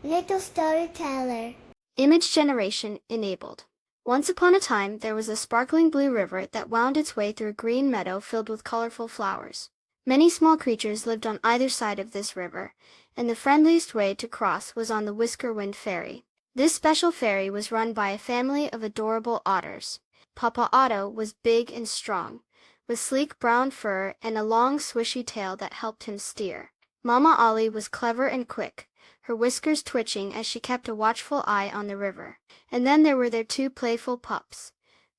Little storyteller. Image generation enabled. Once upon a time, there was a sparkling blue river that wound its way through a green meadow filled with colorful flowers. Many small creatures lived on either side of this river, and the friendliest way to cross was on the Whisker-Wind Ferry. This special ferry was run by a family of adorable otters. Papa Otto was big and strong, with sleek brown fur and a long swishy tail that helped him steer. Mama Ollie was clever and quick, her whiskers twitching as she kept a watchful eye on the river. And then there were their two playful pups,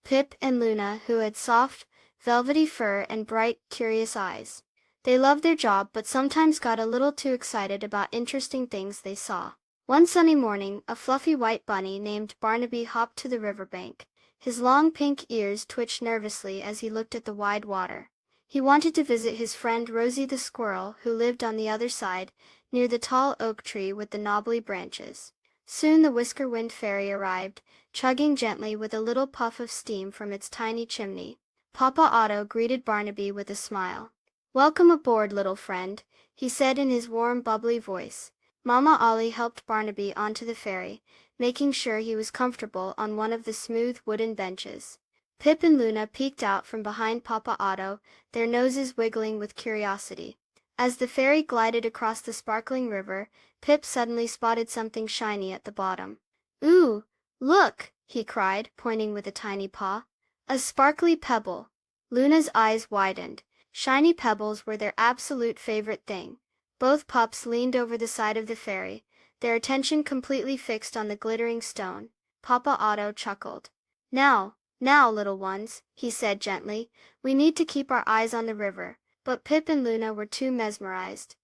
Pip and Luna, who had soft, velvety fur and bright, curious eyes. They loved their job but sometimes got a little too excited about interesting things they saw. One sunny morning, a fluffy white bunny named Barnaby hopped to the riverbank. His long pink ears twitched nervously as he looked at the wide water. He wanted to visit his friend Rosie the squirrel, who lived on the other side, near the tall oak tree with the knobbly branches. Soon the Whisker-Wind Ferry arrived, chugging gently with a little puff of steam from its tiny chimney. Papa Otto greeted Barnaby with a smile. "Welcome aboard, little friend," he said in his warm, bubbly voice. Mama Ollie helped Barnaby onto the ferry, making sure he was comfortable on one of the smooth wooden benches. Pip and Luna peeked out from behind Papa Otto, their noses wiggling with curiosity. As the ferry glided across the sparkling river, Pip suddenly spotted something shiny at the bottom. "Ooh, look!" he cried, pointing with a tiny paw. "A sparkly pebble!" Luna's eyes widened. Shiny pebbles were their absolute favorite thing. Both pups leaned over the side of the ferry, their attention completely fixed on the glittering stone. Papa Otto chuckled. Now, little ones," he said gently, "we need to keep our eyes on the river." But Pip and Luna were too mesmerized.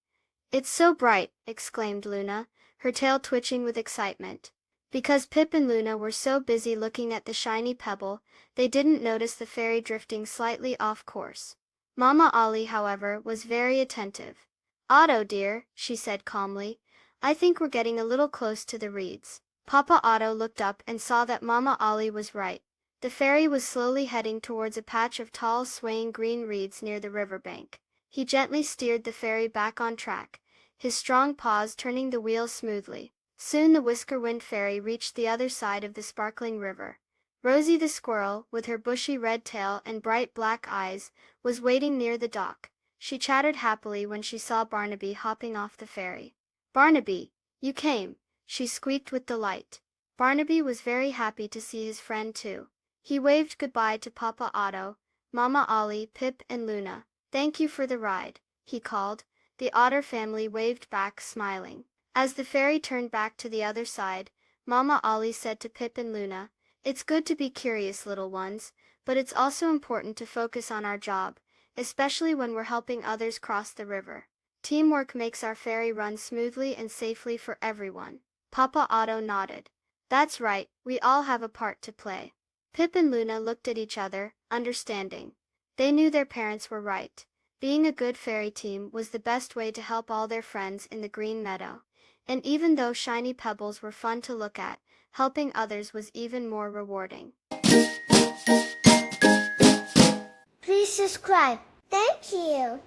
"It's so bright!" exclaimed Luna, her tail twitching with excitement. Because Pip and Luna were so busy looking at the shiny pebble, they didn't notice the ferry drifting slightly off course. Mama Ollie, however, was very attentive. "Otto dear," she said calmly, "I think we're getting a little close to the reeds." Papa Otto looked up and saw that Mama Ollie was right. The ferry was slowly heading towards a patch of tall, swaying green reeds near the riverbank. He gently steered the ferry back on track, his strong paws turning the wheel smoothly. Soon the Whisker-Wind Ferry reached the other side of the sparkling river. Rosie the squirrel, with her bushy red tail and bright black eyes, was waiting near the dock. She chattered happily when she saw Barnaby hopping off the ferry. "Barnaby, you came!" she squeaked with delight. Barnaby was very happy to see his friend too. He waved goodbye to Papa Otto, Mama Ollie, Pip and Luna. "Thank you for the ride," he called. The otter family waved back, smiling. As the ferry turned back to the other side, Mama Ollie said to Pip and Luna, "It's good to be curious, little ones, but it's also important to focus on our job, especially when we're helping others cross the river. Teamwork makes our ferry run smoothly and safely for everyone." Papa Otto nodded. "That's right, we all have a part to play." Pip and Luna looked at each other, understanding. They knew their parents were right. Being a good fairy team was the best way to help all their friends in the green meadow. And even though shiny pebbles were fun to look at, helping others was even more rewarding. Please subscribe. Thank you.